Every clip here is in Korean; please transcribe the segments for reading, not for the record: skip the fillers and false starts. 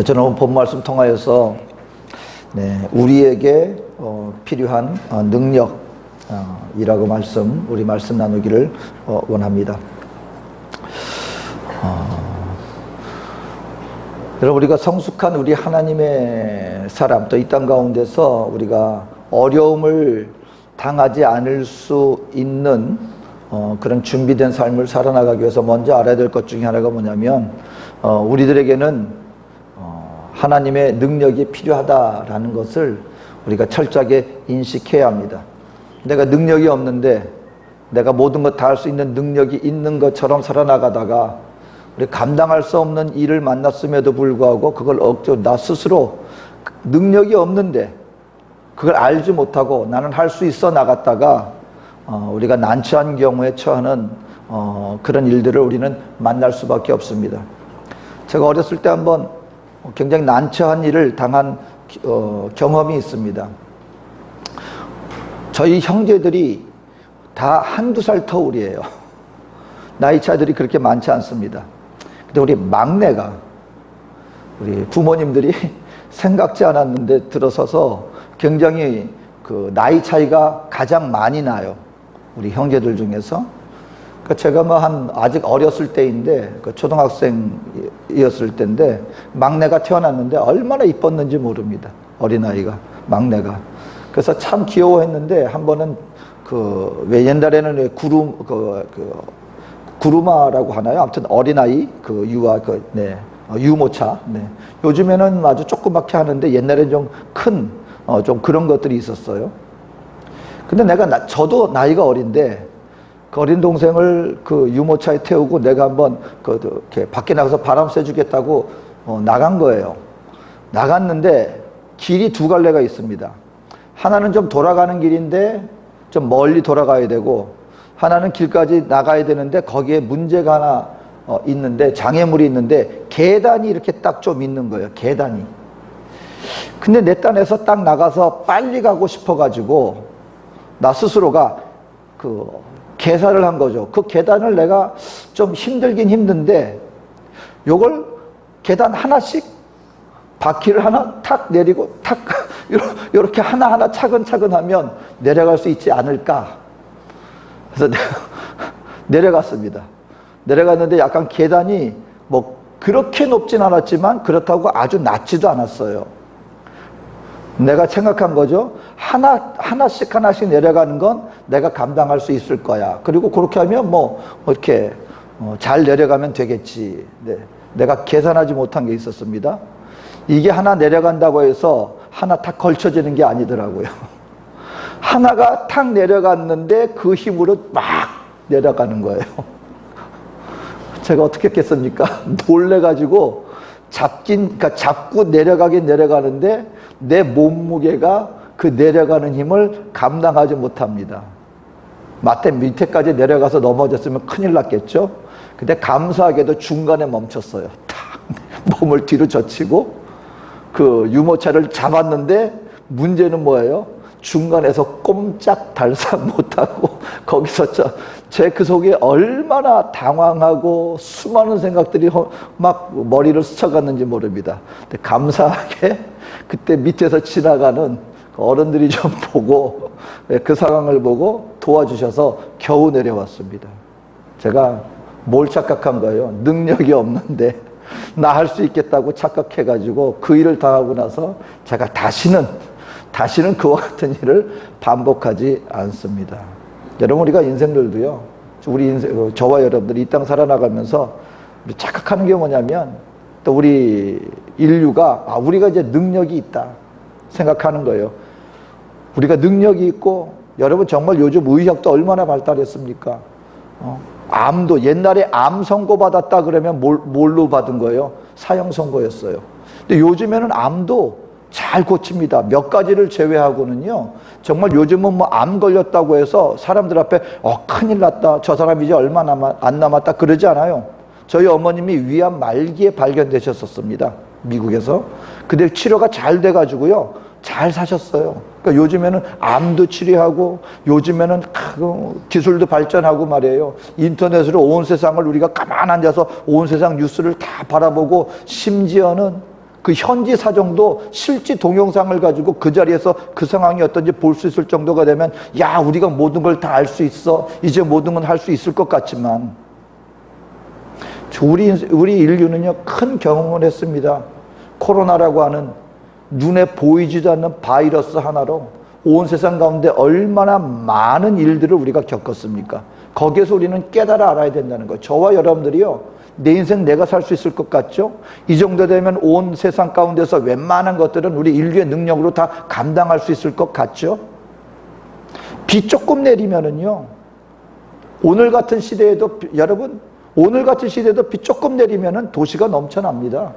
저는 오늘 본 말씀 통하여서 우리에게 필요한 능력이라고 우리 말씀 나누기를 원합니다. 여러분, 우리가 성숙한 우리 하나님의 사람, 또 이 땅 가운데서 우리가 어려움을 당하지 않을 수 있는 그런 준비된 삶을 살아나가기 위해서 먼저 알아야 될 것 중에 하나가 뭐냐면, 우리들에게는 하나님의 능력이 필요하다라는 것을 우리가 철저하게 인식해야 합니다. 내가 능력이 없는데 내가 모든 것 다 할 수 있는 능력이 있는 것처럼 살아나가다가 우리 감당할 수 없는 일을 만났음에도 불구하고 그걸 억지로 나 스스로 능력이 없는데 그걸 알지 못하고 나는 할 수 있어 나갔다가 우리가 난처한 경우에 처하는 그런 일들을 우리는 만날 수밖에 없습니다. 제가 어렸을 때 한번 굉장히 난처한 일을 당한 경험이 있습니다. 저희 형제들이 다 한두 살 터울이에요. 나이 차들이 그렇게 많지 않습니다. 근데 우리 막내가, 우리 부모님들이 생각지 않았는데 들어서서 굉장히 그 나이 차이가 가장 많이 나요. 우리 형제들 중에서. 그러니까 제가 아직 어렸을 때인데, 초등학생이었을 때인데, 막내가 태어났는데 얼마나 이뻤는지 모릅니다. 어린아이가, 막내가. 그래서 참 귀여워했는데, 한 번은 왜 옛날에는 구루마라고 하나요? 아무튼 어린아이, 유모차. 요즘에는 아주 조그맣게 하는데, 옛날에는 좀 좀 그런 것들이 있었어요. 근데 저도 나이가 어린데, 그 어린 동생을 유모차에 태우고 내가 한번 이렇게 밖에 나가서 바람 쐬주겠다고 나간 거예요. 나갔는데 길이 두 갈래가 있습니다. 하나는 좀 돌아가는 길인데 좀 멀리 돌아가야 되고, 하나는 길까지 나가야 되는데 거기에 문제가 하나 있는데, 장애물이 있는데 계단이 이렇게 딱 좀 있는 거예요. 계단이. 근데 내 딴에서 딱 나가서 빨리 가고 싶어가지고 나 스스로가 계산을 한 거죠. 그 계단을 내가 좀 힘들긴 힘든데, 요걸 계단 하나씩 바퀴를 하나 탁 내리고 탁 이렇게 하나하나 차근차근 하면 내려갈 수 있지 않을까. 그래서 내가 내려갔습니다. 내려갔는데 약간 계단이 그렇게 높진 않았지만 그렇다고 아주 낮지도 않았어요. 내가 생각한 거죠. 하나씩 내려가는 건 내가 감당할 수 있을 거야. 그리고 그렇게 하면 이렇게 잘 내려가면 되겠지. 내가 계산하지 못한 게 있었습니다. 이게 하나 내려간다고 해서 하나 탁 걸쳐지는 게 아니더라고요. 하나가 탁 내려갔는데 그 힘으로 막 내려가는 거예요. 제가 어떻게 했겠습니까? 놀래가지고 잡고 내려가긴 내려가는데 내 몸무게가 그 내려가는 힘을 감당하지 못합니다. 밑에까지 내려가서 넘어졌으면 큰일 났겠죠? 근데 감사하게도 중간에 멈췄어요. 탁 몸을 뒤로 젖히고 그 유모차를 잡았는데, 문제는 뭐예요? 중간에서 꼼짝달싹 못하고 거기서 제 그 속에 얼마나 당황하고 수많은 생각들이 막 머리를 스쳐갔는지 모릅니다. 근데 감사하게 그때 밑에서 지나가는 어른들이 좀 보고, 그 상황을 보고 도와주셔서 겨우 내려왔습니다. 제가 뭘 착각한 거예요? 능력이 없는데 나 할 수 있겠다고 착각해가지고 그 일을 당하고 나서 제가 다시는 그와 같은 일을 반복하지 않습니다. 여러분, 우리가 인생들도요, 저와 여러분들이 이 땅 살아나가면서 착각하는 게 뭐냐면, 또 우리 인류가 우리가 이제 능력이 있다 생각하는 거예요. 우리가 능력이 있고, 여러분 정말 요즘 의학도 얼마나 발달했습니까? 암도 옛날에 암 선고 받았다 그러면 뭘로 받은 거예요? 사형 선고였어요. 근데 요즘에는 암도 잘 고칩니다. 몇 가지를 제외하고는요, 정말 요즘은 암 걸렸다고 해서 사람들 앞에 큰일 났다, 저 사람 이제 얼마 안 남았다 그러지 않아요. 저희 어머님이 위암 말기에 발견되셨었습니다. 미국에서. 근데 치료가 잘 돼가지고요, 잘 사셨어요. 그러니까 요즘에는 암도 치료하고, 요즘에는 기술도 발전하고 말이에요. 인터넷으로 온 세상을 우리가 가만 앉아서 온 세상 뉴스를 다 바라보고, 심지어는 그 현지 사정도 실제 동영상을 가지고 그 자리에서 그 상황이 어떤지 볼 수 있을 정도가 되면 야, 우리가 모든 걸 다 알 수 있어. 이제 모든 건 할 수 있을 것 같지만 우리 인류는요, 큰 경험을 했습니다. 코로나라고 하는 눈에 보이지도 않는 바이러스 하나로 온 세상 가운데 얼마나 많은 일들을 우리가 겪었습니까? 거기에서 우리는 깨달아 알아야 된다는 거예요. 저와 여러분들이요, 내 인생 내가 살 수 있을 것 같죠? 이 정도 되면 온 세상 가운데서 웬만한 것들은 우리 인류의 능력으로 다 감당할 수 있을 것 같죠? 비 조금 내리면은요, 오늘 같은 시대에도, 여러분, 오늘 같은 시대에도 비 조금 내리면은 도시가 넘쳐납니다.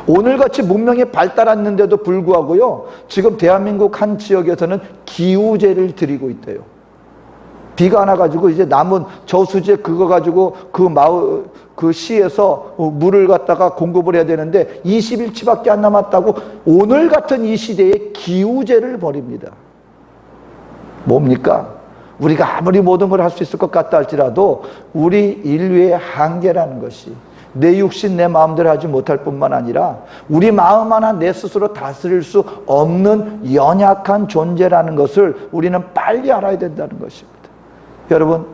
오늘같이 문명이 발달했는데도 불구하고요, 지금 대한민국 한 지역에서는 기우제를 드리고 있대요. 비가 안 와가지고 이제 남은 저수지 그거 가지고 그 마을, 그 시에서 물을 갖다가 공급을 해야 되는데 20일치밖에 안 남았다고 오늘 같은 이 시대에 기우제를 벌입니다. 뭡니까? 우리가 아무리 모든 걸 할 수 있을 것 같다 할지라도 우리 인류의 한계라는 것이 내 육신 내 마음대로 하지 못할 뿐만 아니라 우리 마음 하나 내 스스로 다스릴 수 없는 연약한 존재라는 것을 우리는 빨리 알아야 된다는 것입니다. 여러분,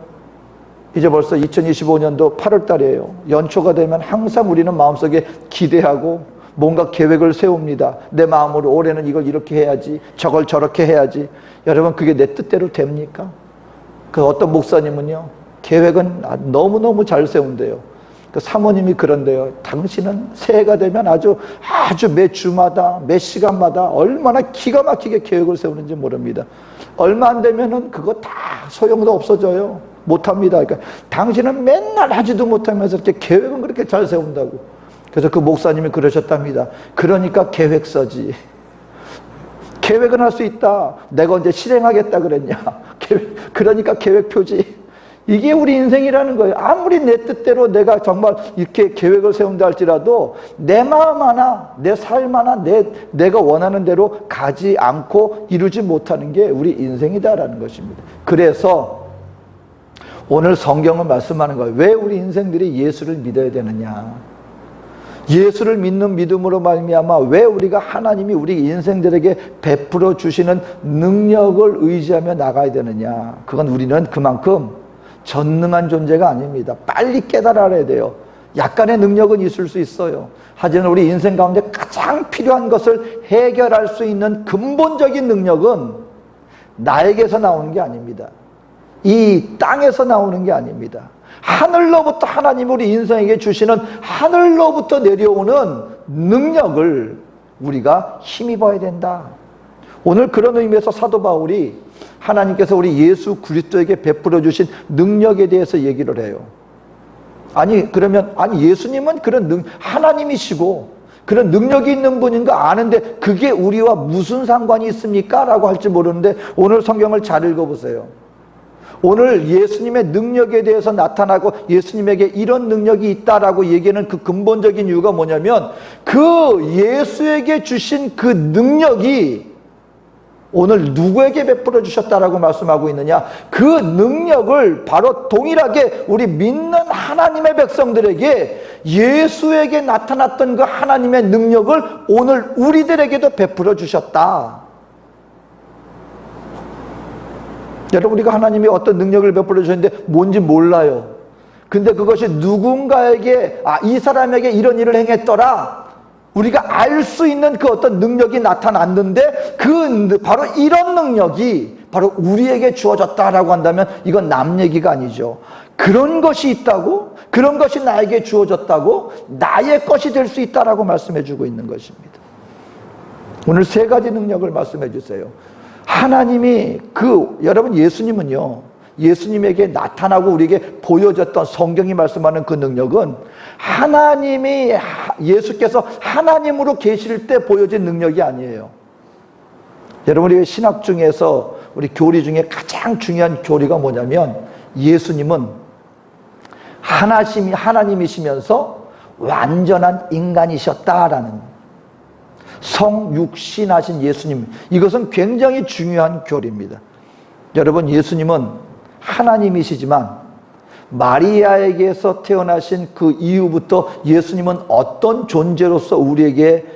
이제 벌써 2025년도 8월 달이에요. 연초가 되면 항상 우리는 마음속에 기대하고 뭔가 계획을 세웁니다. 내 마음으로 올해는 이걸 이렇게 해야지, 저걸 저렇게 해야지. 여러분, 그게 내 뜻대로 됩니까? 그 어떤 목사님은요, 계획은 너무너무 잘 세운대요. 그 사모님이 그런데요, 당신은 새해가 되면 아주 매 주마다 매 시간마다 얼마나 기가 막히게 계획을 세우는지 모릅니다. 얼마 안 되면은 그거 다 소용도 없어져요. 못합니다. 그러니까 당신은 맨날 하지도 못하면서 이렇게 계획은 그렇게 잘 세운다고. 그래서 그 목사님이 그러셨답니다. 그러니까 계획서지. 계획은 할 수 있다. 내가 언제 실행하겠다 그랬냐. 그러니까 계획표지. 이게 우리 인생이라는 거예요. 아무리 내 뜻대로 내가 정말 이렇게 계획을 세운다 할지라도 내 마음 하나, 내 삶 하나, 내가 원하는 대로 가지 않고 이루지 못하는 게 우리 인생이다라는 것입니다. 그래서 오늘 성경은 말씀하는 거예요. 왜 우리 인생들이 예수를 믿어야 되느냐. 예수를 믿는 믿음으로 말미암아 왜 우리가 하나님이 우리 인생들에게 베풀어 주시는 능력을 의지하며 나가야 되느냐. 그건 우리는 그만큼 전능한 존재가 아닙니다. 빨리 깨달아 알아야 돼요. 약간의 능력은 있을 수 있어요. 하지만 우리 인생 가운데 가장 필요한 것을 해결할 수 있는 근본적인 능력은 나에게서 나오는 게 아닙니다. 이 땅에서 나오는 게 아닙니다. 하늘로부터 하나님 우리 인생에게 주시는 하늘로부터 내려오는 능력을 우리가 힘입어야 된다. 오늘 그런 의미에서 사도 바울이 하나님께서 우리 예수 그리스도에게 베풀어 주신 능력에 대해서 얘기를 해요. 그러면 예수님은 그런 하나님이시고 그런 능력이 있는 분인가 아는데 그게 우리와 무슨 상관이 있습니까? 라고 할지 모르는데 오늘 성경을 잘 읽어보세요. 오늘 예수님의 능력에 대해서 나타나고 예수님에게 이런 능력이 있다라고 얘기하는 그 근본적인 이유가 뭐냐면 그 예수에게 주신 그 능력이 오늘 누구에게 베풀어 주셨다라고 말씀하고 있느냐? 그 능력을 바로 동일하게 우리 믿는 하나님의 백성들에게 예수에게 나타났던 그 하나님의 능력을 오늘 우리들에게도 베풀어 주셨다. 여러분, 우리가 하나님이 어떤 능력을 베풀어 주셨는데 뭔지 몰라요. 근데 그것이 누군가에게 이 사람에게 이런 일을 행했더라. 우리가 알 수 있는 그 어떤 능력이 나타났는데 바로 이런 능력이 바로 우리에게 주어졌다라고 한다면 이건 남 얘기가 아니죠. 그런 것이 있다고? 그런 것이 나에게 주어졌다고? 나의 것이 될 수 있다라고 말씀해 주고 있는 것입니다. 오늘 세 가지 능력을 말씀해 주세요. 하나님이 여러분 예수님은요, 예수님에게 나타나고 우리에게 보여줬던 성경이 말씀하는 그 능력은 예수께서 하나님으로 계실 때 보여진 능력이 아니에요. 여러분, 우리 신학 중에서 우리 교리 중에 가장 중요한 교리가 뭐냐면 예수님은 하나님이시면서 완전한 인간이셨다라는 성육신하신 예수님, 이것은 굉장히 중요한 교리입니다. 여러분, 예수님은 하나님이시지만 마리아에게서 태어나신 그 이후부터 예수님은 어떤 존재로서 우리에게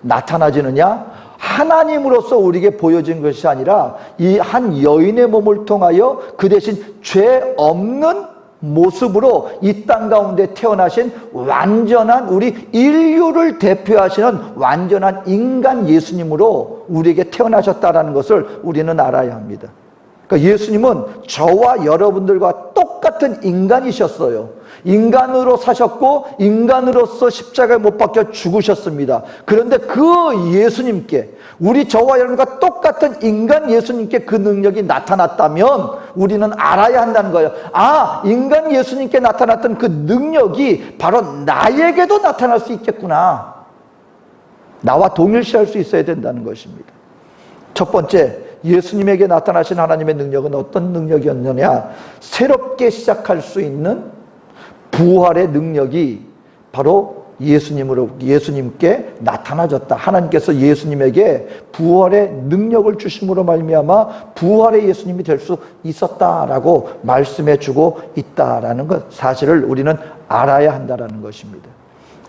나타나지느냐? 하나님으로서 우리에게 보여진 것이 아니라 이 한 여인의 몸을 통하여 그 대신 죄 없는 모습으로 이 땅 가운데 태어나신 완전한 우리 인류를 대표하시는 완전한 인간 예수님으로 우리에게 태어나셨다는 것을 우리는 알아야 합니다. 그러니까 예수님은 저와 여러분들과 똑같은 인간이셨어요. 인간으로 사셨고 인간으로서 십자가에 못 박혀 죽으셨습니다. 그런데 그 예수님께, 우리 저와 여러분과 똑같은 인간 예수님께 그 능력이 나타났다면 우리는 알아야 한다는 거예요. 아, 인간 예수님께 나타났던 그 능력이 바로 나에게도 나타날 수 있겠구나. 나와 동일시할 수 있어야 된다는 것입니다. 첫 번째, 예수님에게 나타나신 하나님의 능력은 어떤 능력이었느냐? 새롭게 시작할 수 있는 부활의 능력이 바로 예수님께 나타나졌다. 하나님께서 예수님에게 부활의 능력을 주심으로 말미암아 부활의 예수님이 될 수 있었다라고 말씀해 주고 있다라는 것, 사실을 우리는 알아야 한다라는 것입니다.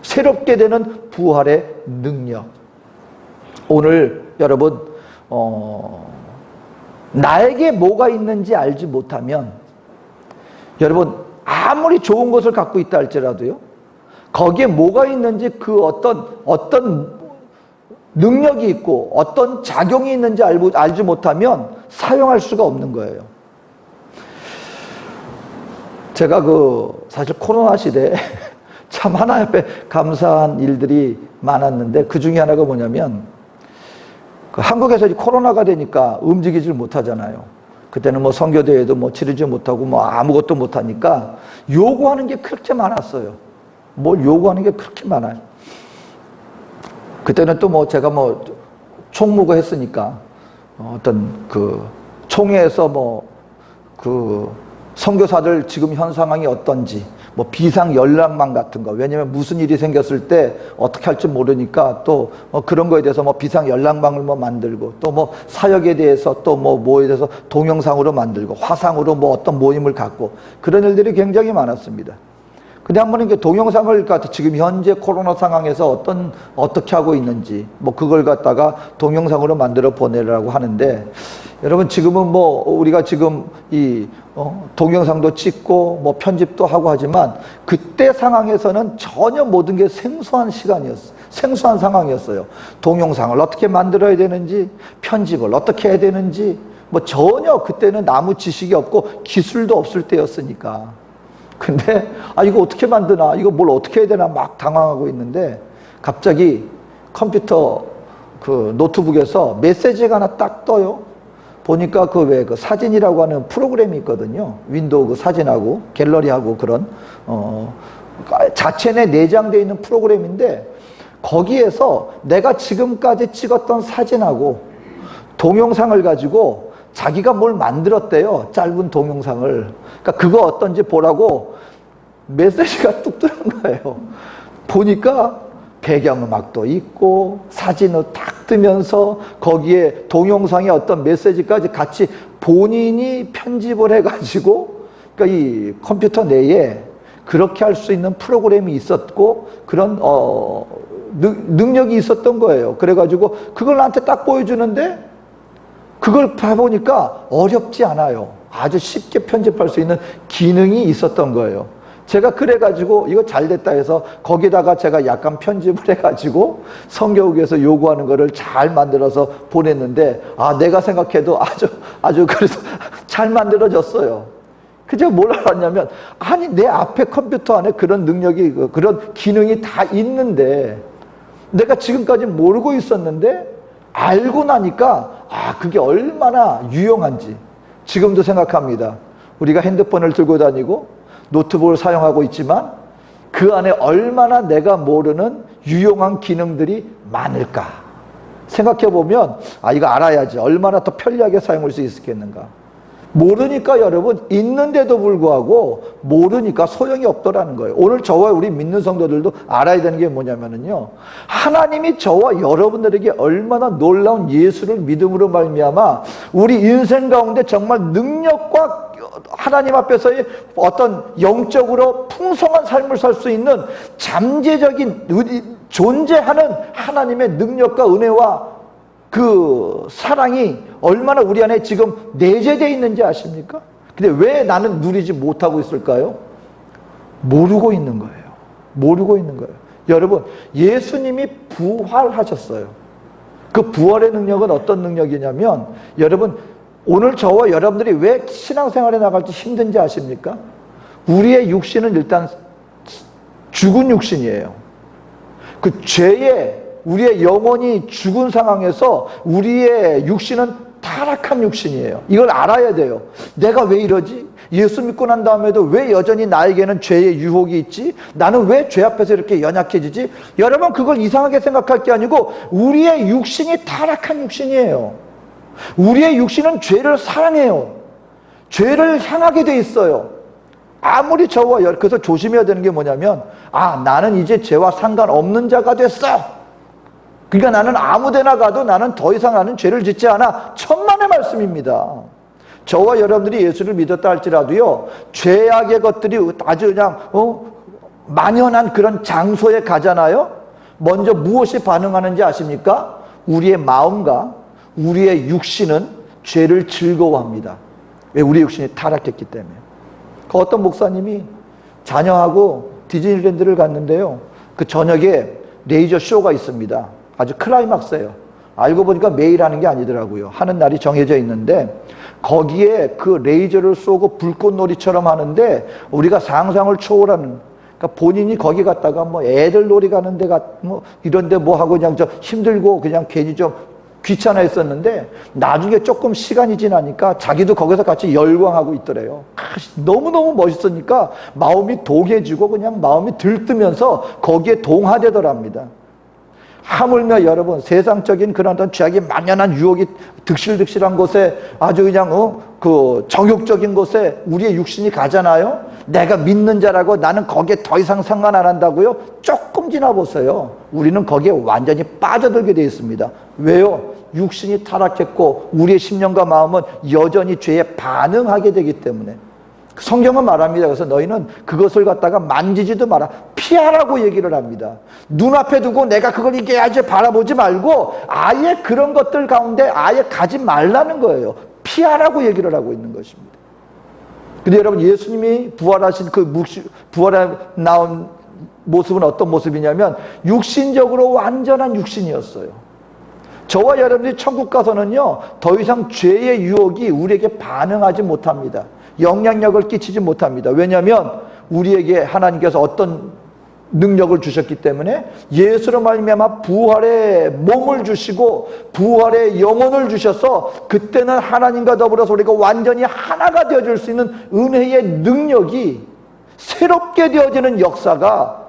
새롭게 되는 부활의 능력. 오늘 여러분 나에게 뭐가 있는지 알지 못하면, 여러분 아무리 좋은 것을 갖고 있다 할지라도요, 거기에 뭐가 있는지 그 어떤 능력이 있고 어떤 작용이 있는지 알지 못하면 사용할 수가 없는 거예요. 제가 사실 코로나 시대에 참 하나님 앞에 감사한 일들이 많았는데, 그 중에 하나가 뭐냐면, 한국에서 코로나가 되니까 움직이질 못하잖아요. 그때는 뭐 선교대회도 치르지 못하고 아무것도 못하니까 요구하는 게 그렇게 많았어요. 뭘 요구하는 게 그렇게 많아요. 그때는 또 제가 총무고 했으니까 어떤 총회에서 선교사들 지금 현 상황이 어떤지, 비상 연락망 같은 거, 왜냐면 무슨 일이 생겼을 때 어떻게 할지 모르니까 또 그런 거에 대해서 비상 연락망을 만들고, 또 사역에 대해서 또 뭐에 대해서 동영상으로 만들고, 화상으로 어떤 모임을 갖고, 그런 일들이 굉장히 많았습니다. 근데 한 번은 동영상을 지금 현재 코로나 상황에서 어떻게 하고 있는지 그걸 갖다가 동영상으로 만들어 보내라고 하는데, 여러분 지금은 우리가 지금 동영상도 찍고 편집도 하고 하지만, 그때 상황에서는 전혀 모든 게 생소한 시간이었어요. 생소한 상황이었어요. 동영상을 어떻게 만들어야 되는지, 편집을 어떻게 해야 되는지 전혀 그때는 아무 지식이 없고 기술도 없을 때였으니까. 근데 이거 어떻게 만드나, 이거 뭘 어떻게 해야 되나 막 당황하고 있는데, 갑자기 컴퓨터 노트북에서 메시지가 하나 딱 떠요. 보니까 사진이라고 하는 프로그램이 있거든요. 윈도우 사진하고 갤러리하고 그런 자체 내 내장되어 있는 프로그램인데, 거기에서 내가 지금까지 찍었던 사진하고 동영상을 가지고 자기가 뭘 만들었대요. 짧은 동영상을. 그러니까 그거 어떤지 보라고 메시지가 뚝 뜨는 거예요. 보니까 배경음악도 있고 사진을 딱 뜨면서 거기에 동영상의 어떤 메시지까지 같이 본인이 편집을 해가지고, 그러니까 이 컴퓨터 내에 그렇게 할 수 있는 프로그램이 있었고 그런 능력이 있었던 거예요. 그래가지고 그걸 나한테 딱 보여주는데, 그걸 봐보니까 어렵지 않아요. 아주 쉽게 편집할 수 있는 기능이 있었던 거예요. 제가 그래가지고 이거 잘 됐다 해서 거기다가 제가 약간 편집을 해가지고 성교육에서 요구하는 거를 잘 만들어서 보냈는데, 내가 생각해도 아주 그래서 잘 만들어졌어요. 그저 뭘 알았냐면, 내 앞에 컴퓨터 안에 그런 능력이, 그런 기능이 다 있는데, 내가 지금까지 모르고 있었는데 알고 나니까 그게 얼마나 유용한지 지금도 생각합니다. 우리가 핸드폰을 들고 다니고 노트북을 사용하고 있지만 그 안에 얼마나 내가 모르는 유용한 기능들이 많을까 생각해보면, 이거 알아야지 얼마나 더 편리하게 사용할 수 있겠는가. 모르니까 여러분, 있는데도 불구하고 모르니까 소용이 없더라는 거예요. 오늘 저와 우리 믿는 성도들도 알아야 되는 게 뭐냐면요, 하나님이 저와 여러분들에게 얼마나 놀라운 예수를 믿음으로 말미암아 우리 인생 가운데 정말 능력과 하나님 앞에서의 어떤 영적으로 풍성한 삶을 살 수 있는 잠재적인 존재하는 하나님의 능력과 은혜와 그 사랑이 얼마나 우리 안에 지금 내재되어 있는지 아십니까? 근데 왜 나는 누리지 못하고 있을까요? 모르고 있는 거예요. 모르고 있는 거예요. 여러분, 예수님이 부활하셨어요. 그 부활의 능력은 어떤 능력이냐면, 여러분, 오늘 저와 여러분들이 왜 신앙생활에 나갈지 힘든지 아십니까? 우리의 육신은 일단 죽은 육신이에요. 그 죄에 우리의 영혼이 죽은 상황에서 우리의 육신은 타락한 육신이에요. 이걸 알아야 돼요. 내가 왜 이러지? 예수 믿고 난 다음에도 왜 여전히 나에게는 죄의 유혹이 있지? 나는 왜 죄 앞에서 이렇게 연약해지지? 여러분, 그걸 이상하게 생각할 게 아니고 우리의 육신이 타락한 육신이에요. 우리의 육신은 죄를 사랑해요. 죄를 향하게 돼 있어요. 아무리 저와 그래서 조심해야 되는 게 뭐냐면, 나는 이제 죄와 상관없는 자가 됐어. 그러니까 나는 아무데나 가도 나는 더 이상 나는 죄를 짓지 않아. 천만의 말씀입니다. 저와 여러분들이 예수를 믿었다 할지라도요, 죄악의 것들이 아주 그냥 만연한 그런 장소에 가잖아요. 먼저 무엇이 반응하는지 아십니까? 우리의 마음과 우리의 육신은 죄를 즐거워합니다. 왜? 우리 육신이 타락했기 때문에. 그 어떤 목사님이 자녀하고 디즈니랜드를 갔는데요, 그 저녁에 레이저 쇼가 있습니다. 아주 클라이막스예요. 알고 보니까 매일 하는 게 아니더라고요. 하는 날이 정해져 있는데, 거기에 그 레이저를 쏘고 불꽃놀이처럼 하는데 우리가 상상을 초월하는, 그러니까 본인이 거기 갔다가 뭐 애들 놀이 가는 데가 뭐 이런데 뭐 하고 그냥 저 힘들고 그냥 괜히 좀 귀찮아했었는데, 나중에 조금 시간이 지나니까 자기도 거기서 같이 열광하고 있더래요. 너무너무 멋있으니까 마음이 동해지고 그냥 마음이 들뜨면서 거기에 동화되더랍니다. 하물며 여러분, 세상적인 그런 어떤 죄악이 만연한 유혹이 득실득실한 곳에 아주 그냥 그 정욕적인 곳에 우리의 육신이 가잖아요. 내가 믿는 자라고 나는 거기에 더 이상 상관 안 한다고요? 조금 지나보세요. 우리는 거기에 완전히 빠져들게 되어 있습니다. 왜요? 육신이 타락했고 우리의 심령과 마음은 여전히 죄에 반응하게 되기 때문에. 성경은 말합니다. 그래서 너희는 그것을 갖다가 만지지도 마라. 피하라고 얘기를 합니다. 눈앞에 두고 내가 그걸 이겨야지 바라보지 말고 아예 그런 것들 가운데 아예 가지 말라는 거예요. 피하라고 얘기를 하고 있는 것입니다. 근데 여러분, 예수님이 부활하신 부활에 나온 모습은 어떤 모습이냐면 육신적으로 완전한 육신이었어요. 저와 여러분들이 천국 가서는요, 더 이상 죄의 유혹이 우리에게 반응하지 못합니다. 영향력을 끼치지 못합니다. 왜냐하면 우리에게 하나님께서 어떤 능력을 주셨기 때문에, 예수로 말미암아 부활의 몸을 주시고 부활의 영혼을 주셔서 그때는 하나님과 더불어서 우리가 완전히 하나가 되어질 수 있는 은혜의 능력이 새롭게 되어지는 역사가,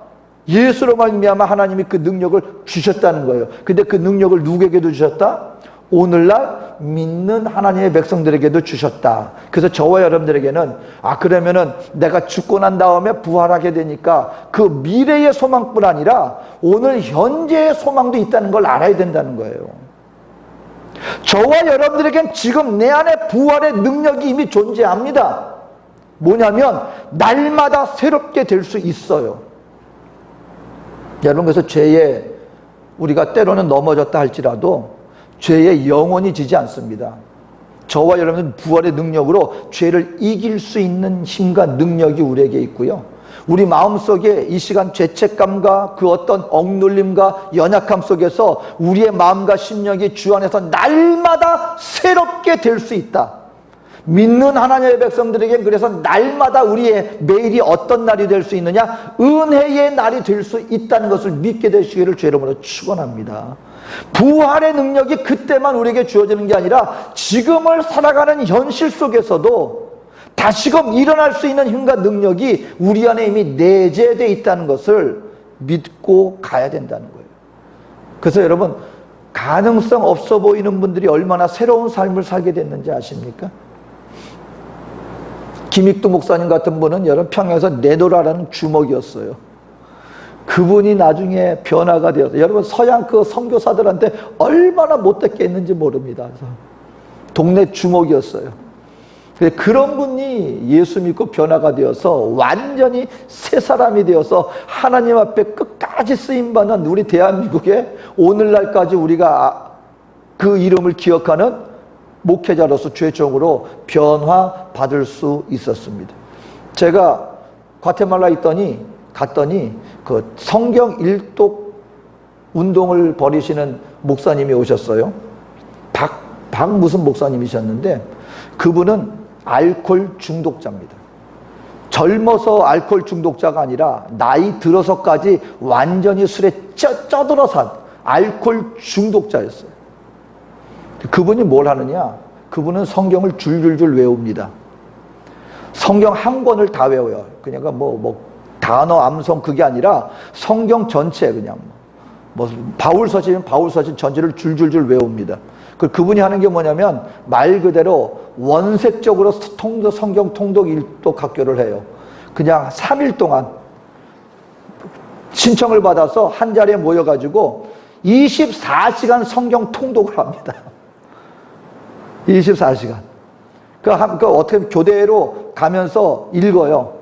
예수로 말미암아 하나님이 그 능력을 주셨다는 거예요. 근데 그 능력을 누구에게도 주셨다? 오늘날 믿는 하나님의 백성들에게도 주셨다. 그래서 저와 여러분들에게는 그러면은 내가 죽고 난 다음에 부활하게 되니까 그 미래의 소망뿐 아니라 오늘 현재의 소망도 있다는 걸 알아야 된다는 거예요. 저와 여러분들에겐 지금 내 안에 부활의 능력이 이미 존재합니다. 뭐냐면 날마다 새롭게 될 수 있어요. 여러분, 그래서 죄에 우리가 때로는 넘어졌다 할지라도 죄에 영원히 지지 않습니다. 저와 여러분은 부활의 능력으로 죄를 이길 수 있는 힘과 능력이 우리에게 있고요. 우리 마음속에 이 시간 죄책감과 그 어떤 억눌림과 연약함 속에서 우리의 마음과 심령이 주 안에서 날마다 새롭게 될 수 있다. 믿는 하나님의 백성들에게 그래서 날마다 우리의 매일이 어떤 날이 될 수 있느냐? 은혜의 날이 될 수 있다는 것을 믿게 되시기를 주의 이름으로 축원합니다. 부활의 능력이 그때만 우리에게 주어지는 게 아니라 지금을 살아가는 현실 속에서도 다시금 일어날 수 있는 힘과 능력이 우리 안에 이미 내재되어 있다는 것을 믿고 가야 된다는 거예요. 그래서 여러분, 가능성 없어 보이는 분들이 얼마나 새로운 삶을 살게 됐는지 아십니까? 김익두 목사님 같은 분은 여러분 평양에서 내노라라는 주먹이었어요. 그분이 나중에 변화가 되어서, 여러분 서양 그 선교사들한테 얼마나 못됐게 했는지 모릅니다. 그래서 동네 주목이었어요. 그런 분이 예수 믿고 변화가 되어서 완전히 새 사람이 되어서 하나님 앞에 끝까지 쓰임받는 우리 대한민국에 오늘날까지 우리가 그 이름을 기억하는 목회자로서 최종으로 변화받을 수 있었습니다. 제가 과테말라에 갔더니 그 성경 일독 운동을 벌이시는 목사님이 오셨어요. 박 무슨 목사님이셨는데 그분은 알코올 중독자입니다. 젊어서 알코올 중독자가 아니라 나이 들어서까지 완전히 술에 쪄들어 산 알코올 중독자였어요. 그분이 뭘 하느냐? 그분은 성경을 줄줄줄 외웁니다. 성경 한 권을 다 외워요. 그러니까 단어 암송 그게 아니라 성경 전체 그냥 바울서신 전체를 줄줄줄 외웁니다. 그분이 하는 게 뭐냐면 말 그대로 원색적으로 성경 통독 일독 학교를 해요. 그냥 3일 동안 신청을 받아서 한 자리에 모여가지고 24시간 성경 통독을 합니다. 24시간. 어떻게 교대로 가면서 읽어요.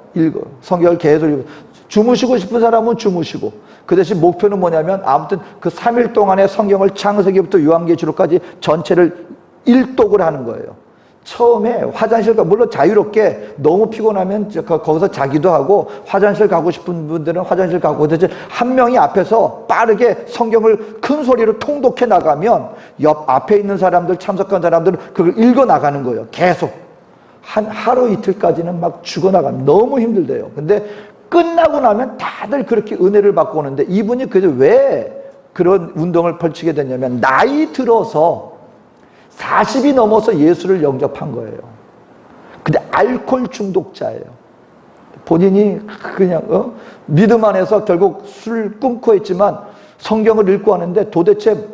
성경을 계속 읽어요. 주무시고 싶은 사람은 주무시고, 그 대신 목표는 뭐냐면 아무튼 그 3일 동안의 성경을 창세기부터 요한계시록까지 전체를 일독을 하는 거예요. 처음에 화장실 물론 자유롭게 너무 피곤하면 거기서 자기도 하고, 화장실 가고 싶은 분들은 화장실 가고, 대신 한 명이 앞에서 빠르게 성경을 큰 소리로 통독해 나가면 옆 앞에 있는 사람들, 참석한 사람들은 그걸 읽어 나가는 거예요. 계속 하루 이틀까지는 막 죽어나가면 너무 힘들대요. 근데 끝나고 나면 다들 그렇게 은혜를 받고 오는데, 이분이 그래도 왜 그런 운동을 펼치게 됐냐면 나이 들어서 40이 넘어서 예수를 영접한 거예요. 근데 알코올 중독자예요. 본인이 그냥 믿음 안에서 결국 술 끊고 했지만 성경을 읽고 하는데 도대체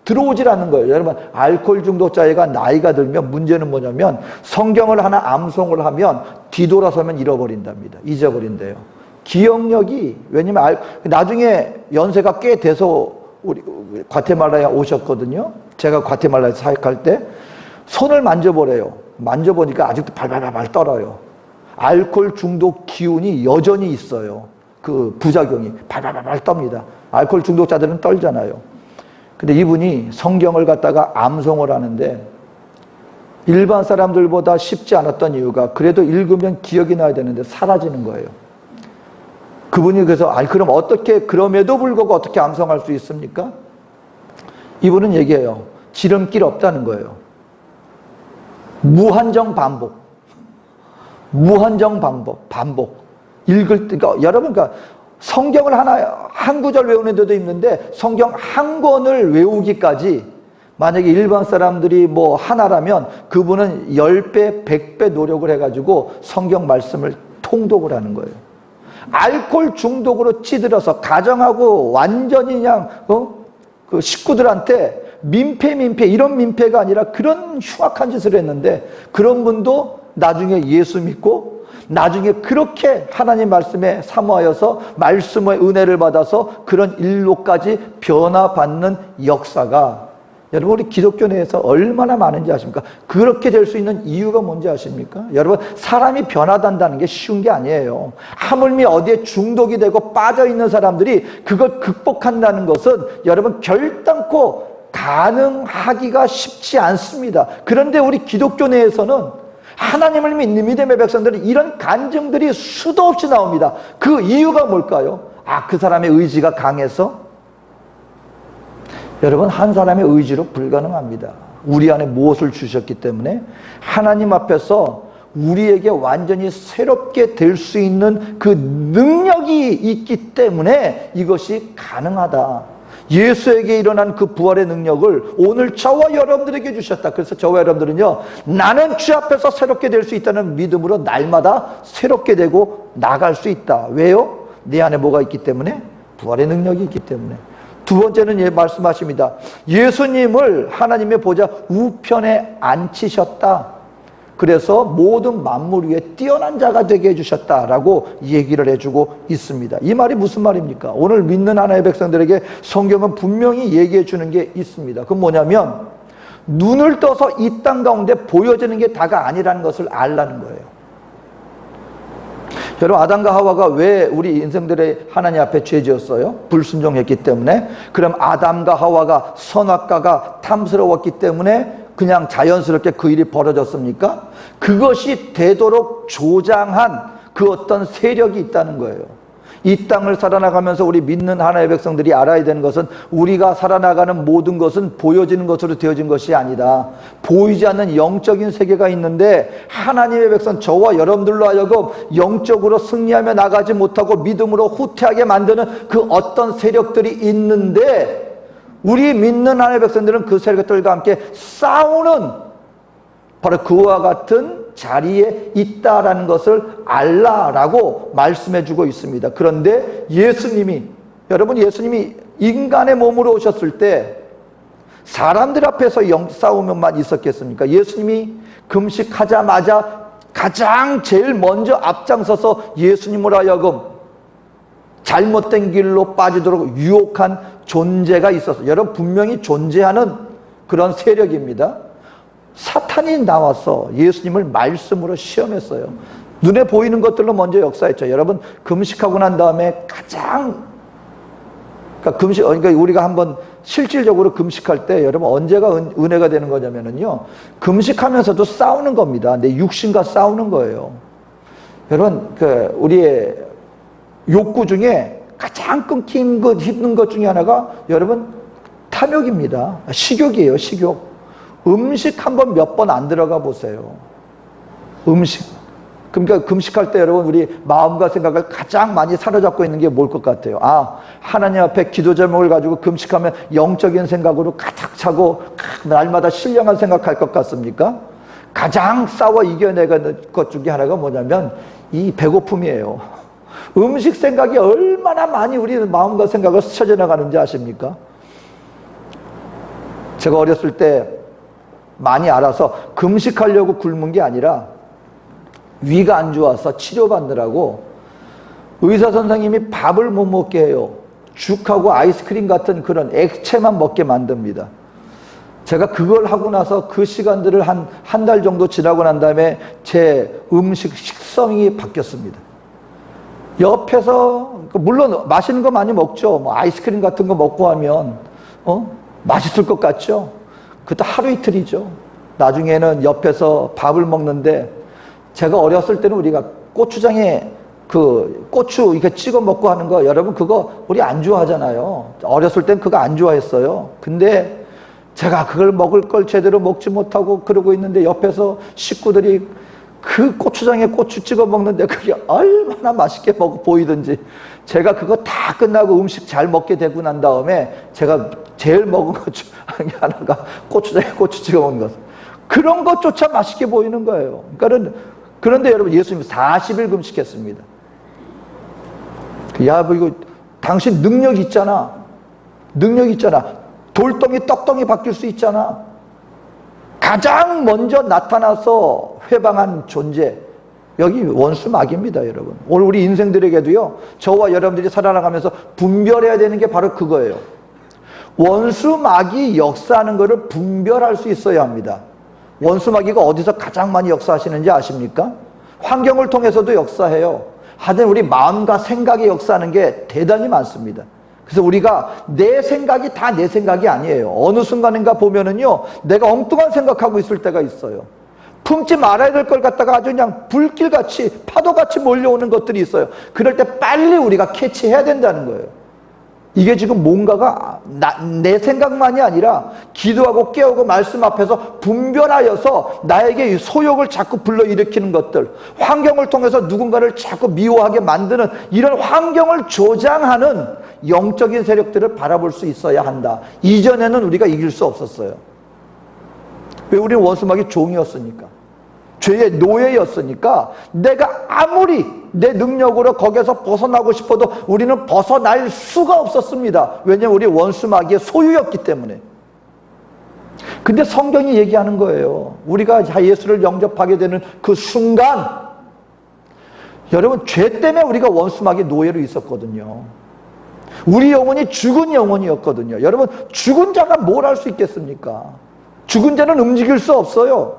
들어오질 않는 거예요. 여러분, 알코올 중독자가 나이가 들면 문제는 뭐냐면 성경을 하나 암송을 하면 뒤돌아서면 잃어버린답니다. 잊어버린대요. 기억력이, 왜냐면 나중에 연세가 꽤 돼서 우리 과테말라에 오셨거든요. 제가 과테말라에서 사역할 때 손을 만져보래요. 만져보니까 아직도 발발발 떨어요. 알코올 중독 기운이 여전히 있어요. 그 부작용이 발발발 떱니다. 알코올 중독자들은 떨잖아요. 근데 이분이 성경을 갖다가 암송을 하는데 일반 사람들보다 쉽지 않았던 이유가, 그래도 읽으면 기억이 나야 되는데 사라지는 거예요. 그분이 그래서 그럼 어떻게, 그럼에도 불구하고 어떻게 암송할 수 있습니까? 이분은 얘기해요. 지름길 없다는 거예요. 무한정 반복. 무한정 반복. 읽을 때, 그러니까 여러분, 성경을 한 구절 외우는 데도 있는데 성경 한 권을 외우기까지 만약에 일반 사람들이 하나라면 그분은 10배, 100배 노력을 해가지고 성경 말씀을 통독을 하는 거예요. 알코올 중독으로 찌들어서 가정하고 완전히 그냥 그 식구들한테 민폐 이런 민폐가 아니라 그런 흉악한 짓을 했는데, 그런 분도 나중에 예수 믿고 나중에 그렇게 하나님 말씀에 사모하여서 말씀의 은혜를 받아서 그런 일로까지 변화받는 역사가 여러분 우리 기독교 내에서 얼마나 많은지 아십니까? 그렇게 될 수 있는 이유가 뭔지 아십니까? 여러분, 사람이 변화된다는 게 쉬운 게 아니에요. 하물며 어디에 중독이 되고 빠져있는 사람들이 그걸 극복한다는 것은 여러분 결단코 가능하기가 쉽지 않습니다. 그런데 우리 기독교 내에서는 하나님을 믿는 믿음의 백성들은 이런 간증들이 수도 없이 나옵니다. 그 이유가 뭘까요? 그 사람의 의지가 강해서? 여러분, 한 사람의 의지로 불가능합니다. 우리 안에 무엇을 주셨기 때문에 하나님 앞에서 우리에게 완전히 새롭게 될 수 있는 그 능력이 있기 때문에 이것이 가능하다. 예수에게 일어난 그 부활의 능력을 오늘 저와 여러분들에게 주셨다. 그래서 저와 여러분들은요, 나는 주 앞에서 새롭게 될 수 있다는 믿음으로 날마다 새롭게 되고 나갈 수 있다. 왜요? 내 안에 뭐가 있기 때문에? 부활의 능력이 있기 때문에. 두 번째는 말씀하십니다. 예수님을 하나님의 보좌 우편에 앉히셨다. 그래서 모든 만물 위에 뛰어난 자가 되게 해주셨다라고 얘기를 해주고 있습니다. 이 말이 무슨 말입니까? 오늘 믿는 하나님의 백성들에게 성경은 분명히 얘기해 주는 게 있습니다. 그건 뭐냐면 눈을 떠서 이 땅 가운데 보여지는 게 다가 아니라는 것을 알라는 거예요. 여러분, 아담과 하와가 왜 우리 인생들의 하나님 앞에 죄 지었어요? 불순종했기 때문에. 그럼 아담과 하와가 선악과가 탐스러웠기 때문에 그냥 자연스럽게 그 일이 벌어졌습니까? 그것이 되도록 조장한 그 어떤 세력이 있다는 거예요. 이 땅을 살아나가면서 우리 믿는 하나님의 백성들이 알아야 되는 것은 우리가 살아나가는 모든 것은 보여지는 것으로 되어진 것이 아니다. 보이지 않는 영적인 세계가 있는데 하나님의 백성 저와 여러분들로 하여금 영적으로 승리하며 나가지 못하고 믿음으로 후퇴하게 만드는 그 어떤 세력들이 있는데 우리 믿는 하나님의 백성들은 그 세력들과 함께 싸우는 바로 그와 같은 자리에 있다라는 것을 알라라고 말씀해주고 있습니다. 그런데 예수님이, 여러분, 예수님이 인간의 몸으로 오셨을 때 사람들 앞에서 싸움만 있었겠습니까? 예수님이 금식하자마자 가장 제일 먼저 앞장서서 예수님으로 하여금 잘못된 길로 빠지도록 유혹한 존재가 있었어요. 여러분, 분명히 존재하는 그런 세력입니다. 사탄이 나와서 예수님을 말씀으로 시험했어요. 눈에 보이는 것들로 먼저 역사했죠. 여러분, 금식하고 난 다음에 가장, 그러니까 우리가 한번 실질적으로 금식할 때 여러분 언제가 은혜가 되는 거냐면요, 금식하면서도 싸우는 겁니다. 내 육신과 싸우는 거예요. 여러분, 우리의 욕구 중에 가장 끊기 힘든 것 중에 하나가 여러분 탐욕입니다. 식욕이에요, 식욕. 음식 한번 몇 번 안 들어가 보세요. 음식. 그러니까 금식할 때 여러분 우리 마음과 생각을 가장 많이 사로잡고 있는 게 뭘 것 같아요? 아, 하나님 앞에 기도 제목을 가지고 금식하면 영적인 생각으로 가득 차고 날마다 신령한 생각할 것 같습니까? 가장 싸워 이겨내는 것 중에 하나가 뭐냐면 이 배고픔이에요. 음식 생각이 얼마나 많이 우리 마음과 생각을 스쳐 지나가는지 아십니까? 제가 어렸을 때 많이 알아서 금식하려고 굶은 게 아니라 위가 안 좋아서 치료받느라고 의사 선생님이 밥을 못 먹게 해요. 죽하고 아이스크림 같은 그런 액체만 먹게 만듭니다. 제가 그걸 하고 나서 그 시간들을 한 달 정도 지나고 난 다음에 제 식성이 바뀌었습니다. 옆에서 물론 맛있는 거 많이 먹죠. 뭐 아이스크림 같은 거 먹고 하면 맛있을 것 같죠. 그것도 하루 이틀이죠. 나중에는 옆에서 밥을 먹는데 제가 어렸을 때는 우리가 고추장에 그 고추 이렇게 찍어 먹고 하는 거 여러분 그거 우리 안 좋아하잖아요. 어렸을 땐 그거 안 좋아했어요. 근데 제가 그걸 먹을 걸 제대로 먹지 못하고 그러고 있는데 옆에서 식구들이 그 고추장에 고추 찍어 먹는데 그게 얼마나 맛있게 보이든지 제가 그거 다 끝나고 음식 잘 먹게 되고 난 다음에 제가 제일 먹은 것 중 하나가 고추장에 고추 찍어 먹는 것. 그런 것조차 맛있게 보이는 거예요. 그런데 여러분 예수님 40일 금식했습니다. 야, 뭐 이거 당신 능력 있잖아. 능력 있잖아. 돌덩이 떡덩이 바뀔 수 있잖아. 가장 먼저 나타나서 회방한 존재, 여기 원수 마귀입니다, 여러분. 오늘 우리 인생들에게도요, 저와 여러분들이 살아나가면서 분별해야 되는 게 바로 그거예요. 원수 마귀 역사하는 것을 분별할 수 있어야 합니다. 원수 마귀가 어디서 가장 많이 역사하시는지 아십니까? 환경을 통해서도 역사해요. 하여튼 우리 마음과 생각이 역사하는 게 대단히 많습니다. 그래서 우리가 내 생각이 다 내 생각이 아니에요. 어느 순간인가 보면은요, 내가 엉뚱한 생각하고 있을 때가 있어요. 품지 말아야 될 걸 갖다가 아주 그냥 불길같이 파도같이 몰려오는 것들이 있어요. 그럴 때 빨리 우리가 캐치해야 된다는 거예요. 이게 지금 뭔가가 내 생각만이 아니라 기도하고 깨우고 말씀 앞에서 분별하여서 나에게 소욕을 자꾸 불러일으키는 것들, 환경을 통해서 누군가를 자꾸 미워하게 만드는 이런 환경을 조장하는 영적인 세력들을 바라볼 수 있어야 한다. 이전에는 우리가 이길 수 없었어요. 왜? 우리는 원수마귀 종이었으니까. 죄의 노예였으니까 내가 아무리 내 능력으로 거기에서 벗어나고 싶어도 우리는 벗어날 수가 없었습니다. 왜냐하면 우리 원수마귀의 소유였기 때문에. 근데 성경이 얘기하는 거예요. 우리가 예수를 영접하게 되는 그 순간, 여러분 죄 때문에 우리가 원수마귀의 노예로 있었거든요. 우리 영혼이 죽은 영혼이었거든요. 여러분 죽은 자가 뭘 할 수 있겠습니까? 죽은 자는 움직일 수 없어요.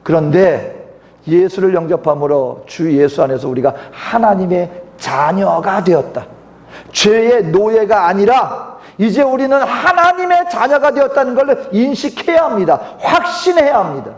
그런데 예수를 영접함으로 주 예수 안에서 우리가 하나님의 자녀가 되었다. 죄의 노예가 아니라 이제 우리는 하나님의 자녀가 되었다는 걸 인식해야 합니다. 확신해야 합니다.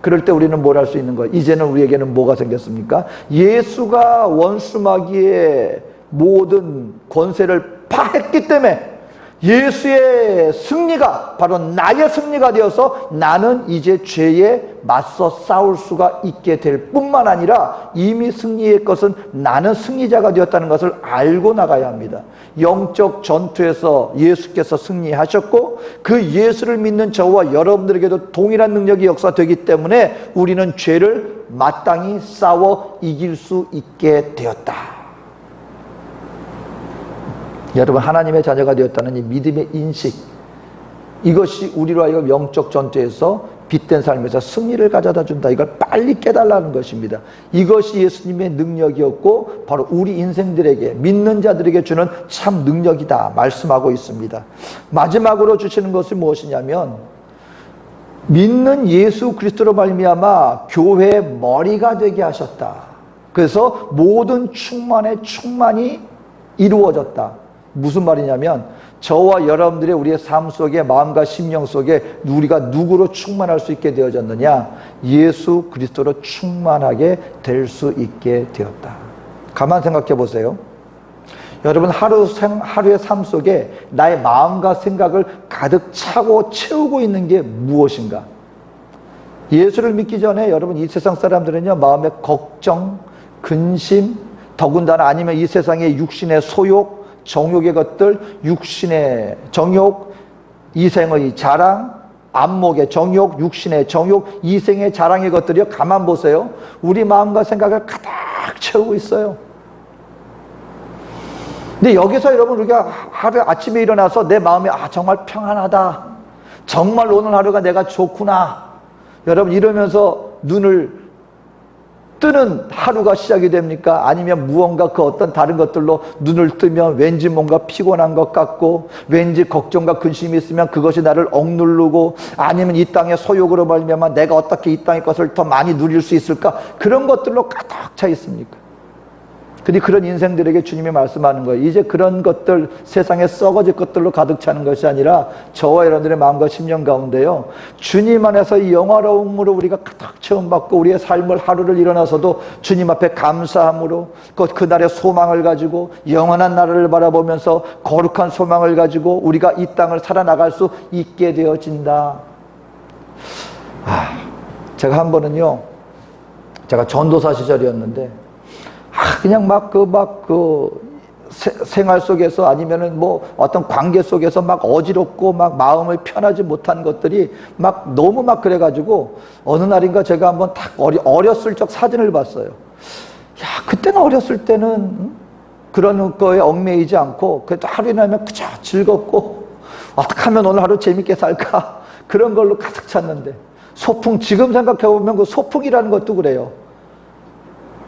그럴 때 우리는 뭘 할 수 있는 거예요? 이제는 우리에게는 뭐가 생겼습니까? 예수가 원수 마귀의 모든 권세를 파했기 때문에 예수의 승리가 바로 나의 승리가 되어서 나는 이제 죄에 맞서 싸울 수가 있게 될 뿐만 아니라 이미 승리의 것은 나는 승리자가 되었다는 것을 알고 나가야 합니다. 영적 전투에서 예수께서 승리하셨고 그 예수를 믿는 저와 여러분들에게도 동일한 능력이 역사되기 때문에 우리는 죄를 마땅히 싸워 이길 수 있게 되었다. 여러분, 하나님의 자녀가 되었다는 이 믿음의 인식, 이것이 우리로 하여금 영적 전투에서 빛된 삶에서 승리를 가져다 준다. 이걸 빨리 깨달라는 것입니다. 이것이 예수님의 능력이었고 바로 우리 인생들에게, 믿는 자들에게 주는 참 능력이다 말씀하고 있습니다. 마지막으로 주시는 것이 무엇이냐면 믿는 예수 그리스도로 말미암아 교회의 머리가 되게 하셨다. 그래서 모든 충만의 충만이 이루어졌다. 무슨 말이냐면 저와 여러분들의 우리의 삶 속에, 마음과 심령 속에 우리가 누구로 충만할 수 있게 되어졌느냐? 예수 그리스도로 충만하게 될 수 있게 되었다. 가만 생각해 보세요. 여러분, 하루의 삶 속에 나의 마음과 생각을 가득 차고 채우고 있는 게 무엇인가? 예수를 믿기 전에 여러분, 이 세상 사람들은요, 마음의 걱정, 근심, 더군다나 아니면 이 세상의 육신의 소욕, 정욕의 것들, 육신의 정욕, 이생의 자랑, 안목의 정욕, 육신의 정욕, 이생의 자랑의 것들이요, 가만 보세요. 우리 마음과 생각을 가득 채우고 있어요. 근데 여기서 여러분, 우리가 하루 아침에 일어나서 내 마음이 정말 평안하다, 정말 오늘 하루가 내가 좋구나, 여러분 이러면서 눈을 뜨는 하루가 시작이 됩니까? 아니면 무언가 그 어떤 다른 것들로 눈을 뜨면 왠지 뭔가 피곤한 것 같고, 왠지 걱정과 근심이 있으면 그것이 나를 억누르고, 아니면 이 땅의 소욕으로 말미암아 내가 어떻게 이 땅의 것을 더 많이 누릴 수 있을까, 그런 것들로 가득 차 있습니까? 근데 그런 인생들에게 주님이 말씀하는 거예요. 이제 그런 것들, 세상에 썩어질 것들로 가득 차는 것이 아니라 저와 여러분들의 마음과 심령 가운데요, 주님 안에서 이 영화로움으로 우리가 가득 체험받고 우리의 삶을 하루를 일어나서도 주님 앞에 감사함으로 그날의 소망을 가지고 영원한 나라를 바라보면서 거룩한 소망을 가지고 우리가 이 땅을 살아나갈 수 있게 되어진다. 제가 한 번은요, 제가 전도사 시절이었는데 그냥 생활 속에서 아니면은 뭐 어떤 관계 속에서 막 어지럽고 막 마음을 편하지 못한 것들이 막 너무 막 그래가지고 어느 날인가 제가 한번 딱 어렸을 적 사진을 봤어요. 그때는 어렸을 때는 그런 거에 얽매이지 않고 그래도 하루나 하면 그저 즐겁고 어떻게 하면 오늘 하루 재밌게 살까, 그런 걸로 가득 찼는데, 소풍, 지금 생각해보면 그 소풍이라는 것도 그래요.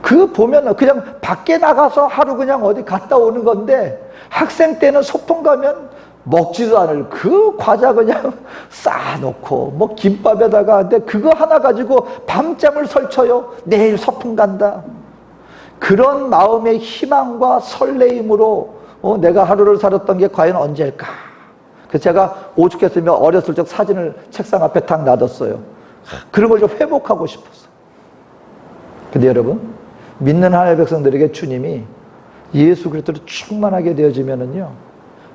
그 보면 그냥 밖에 나가서 하루 그냥 어디 갔다 오는 건데, 학생 때는 소풍 가면 먹지도 않을 그 과자 그냥 쌓아놓고 뭐 김밥에다가, 근데 그거 하나 가지고 밤잠을 설쳐요. 내일 소풍 간다. 그런 마음의 희망과 설레임으로 내가 하루를 살았던 게 과연 언제일까? 그래서 제가 오죽했으면 어렸을 적 사진을 책상 앞에 탁 놔뒀어요. 그런 걸 좀 회복하고 싶었어. 근데 여러분, 믿는 하나님의 백성들에게 주님이 예수 그리스도로 충만하게 되어지면은요,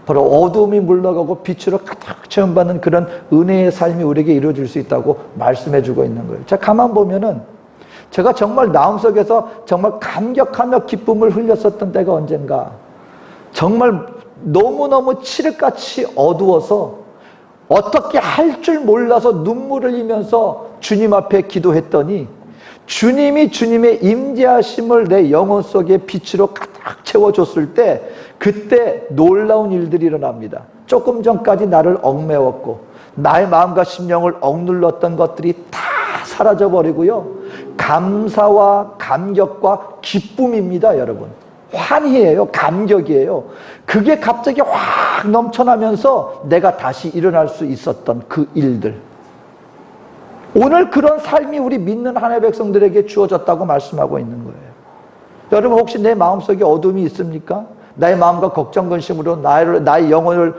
바로 어둠이 물러가고 빛으로 가득 체험받는 그런 은혜의 삶이 우리에게 이루어질 수 있다고 말씀해 주고 있는 거예요. 자, 가만 보면은 제가 정말 마음속에서 정말 감격하며 기쁨을 흘렸었던 때가 언젠가, 정말 너무너무 칠흑같이 어두워서 어떻게 할 줄 몰라서 눈물을 흘리면서 주님 앞에 기도했더니 주님이 주님의 임재하심을 내 영혼 속에 빛으로 가득 채워줬을 때, 그때 놀라운 일들이 일어납니다. 조금 전까지 나를 얽매웠고 나의 마음과 심령을 억눌렀던 것들이 다 사라져버리고요, 감사와 감격과 기쁨입니다. 여러분, 환희예요. 감격이에요. 그게 갑자기 확 넘쳐나면서 내가 다시 일어날 수 있었던 그 일들. 오늘 그런 삶이 우리 믿는 하나님의 백성들에게 주어졌다고 말씀하고 있는 거예요. 여러분 혹시 내 마음속에 어둠이 있습니까? 나의 마음과 걱정 근심으로 나의 영혼을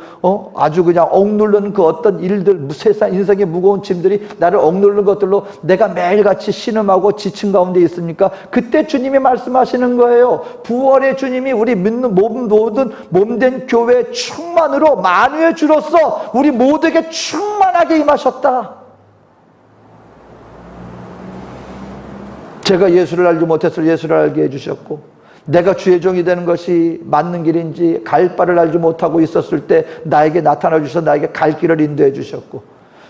아주 그냥 억누르는 그 어떤 일들, 세상 인생의 무거운 짐들이 나를 억누르는 것들로 내가 매일같이 신음하고 지친 가운데 있습니까? 그때 주님이 말씀하시는 거예요. 부활의 주님이 우리 믿는 모든 몸된 교회 충만으로 만유의 주로서 우리 모두에게 충만하게 임하셨다. 제가 예수를 알지 못해서 예수를 알게 해주셨고, 내가 주의 종이 되는 것이 맞는 길인지 갈 바를 알지 못하고 있었을 때 나에게 나타나 주셔서 나에게 갈 길을 인도해 주셨고,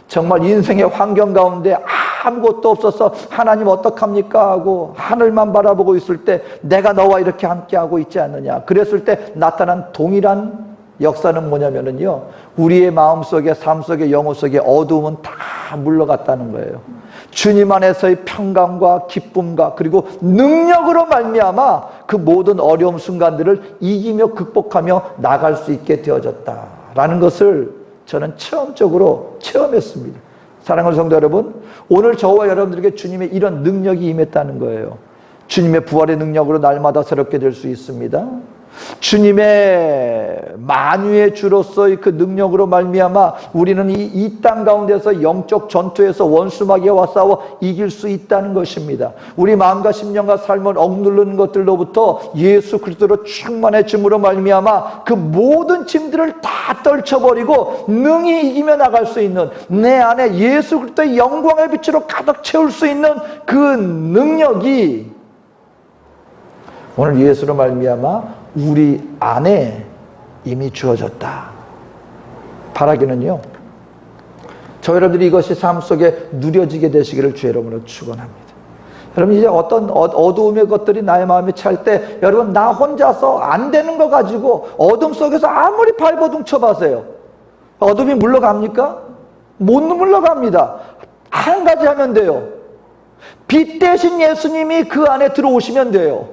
정말 인생의 환경 가운데 아무것도 없어서 하나님 어떡합니까 하고 하늘만 바라보고 있을 때 내가 너와 이렇게 함께하고 있지 않느냐, 그랬을 때 나타난 동일한 역사는 뭐냐면요, 우리의 마음속에, 삶 속에, 영혼 속에 어두움은 다 물러갔다는 거예요. 주님 안에서의 평강과 기쁨과 그리고 능력으로 말미암아 그 모든 어려움 순간들을 이기며 극복하며 나갈 수 있게 되어졌다라는 것을 저는 체험적으로 체험했습니다. 사랑하는 성도 여러분, 오늘 저와 여러분들에게 주님의 이런 능력이 임했다는 거예요. 주님의 부활의 능력으로 날마다 새롭게 될 수 있습니다. 주님의 만유의 주로서의 그 능력으로 말미암아 우리는 이 땅 가운데서 영적 전투에서 원수마귀와 싸워 이길 수 있다는 것입니다. 우리 마음과 심령과 삶을 억누르는 것들로부터 예수 그리스도로 충만해짐으로 말미암아 그 모든 짐들을 다 떨쳐버리고 능히 이기며 나갈 수 있는, 내 안에 예수 그리스도의 영광의 빛으로 가득 채울 수 있는 그 능력이 오늘 예수로 말미암아 우리 안에 이미 주어졌다. 바라기는요, 저 여러분들이 이것이 삶 속에 누려지게 되시기를 주의 이름으로 축원합니다. 여러분, 이제 어떤 어두움의 것들이 나의 마음에 찰 때, 여러분 나 혼자서 안 되는 거 가지고 어둠 속에서 아무리 발버둥 쳐봐세요, 어둠이 물러갑니까? 못 물러갑니다. 한 가지 하면 돼요. 빛 대신 예수님이 그 안에 들어오시면 돼요.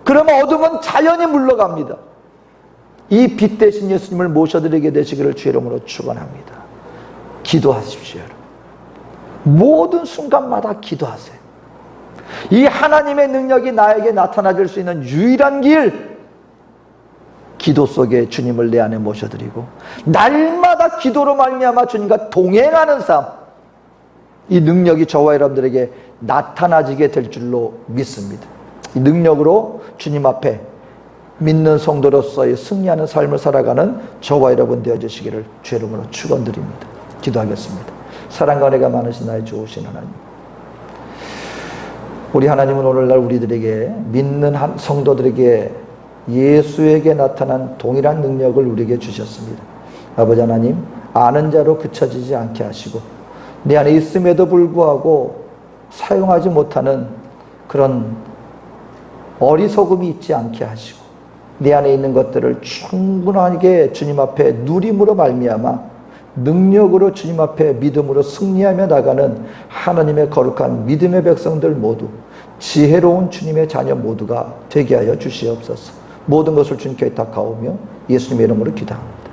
그러면 어둠은 자연히 물러갑니다. 이 빛 대신 예수님을 모셔드리게 되시기를 주의 이름으로 축원합니다. 기도하십시오, 여러분. 모든 순간마다 기도하세요. 이 하나님의 능력이 나에게 나타나질 수 있는 유일한 길, 기도 속에 주님을 내 안에 모셔드리고 날마다 기도로 말미암아 주님과 동행하는 삶, 이 능력이 저와 여러분들에게 나타나지게 될 줄로 믿습니다. 이 능력으로 주님 앞에 믿는 성도로서의 승리하는 삶을 살아가는 저와 여러분 되어주시기를 주의 이름으로 축원드립니다. 기도하겠습니다. 사랑과 은혜가 많으신 나의 좋으신 하나님, 우리 하나님은 오늘날 우리들에게, 믿는 성도들에게 예수에게 나타난 동일한 능력을 우리에게 주셨습니다. 아버지 하나님, 아는 자로 그쳐지지 않게 하시고 내 안에 있음에도 불구하고 사용하지 못하는 그런 어리석음이 있지 않게 하시고 내 안에 있는 것들을 충분하게 주님 앞에 누림으로 말미암아 능력으로 주님 앞에 믿음으로 승리하며 나가는 하나님의 거룩한 믿음의 백성들 모두, 지혜로운 주님의 자녀 모두가 되게 하여 주시옵소서. 모든 것을 주님께 의탁하오며 예수님의 이름으로 기도합니다.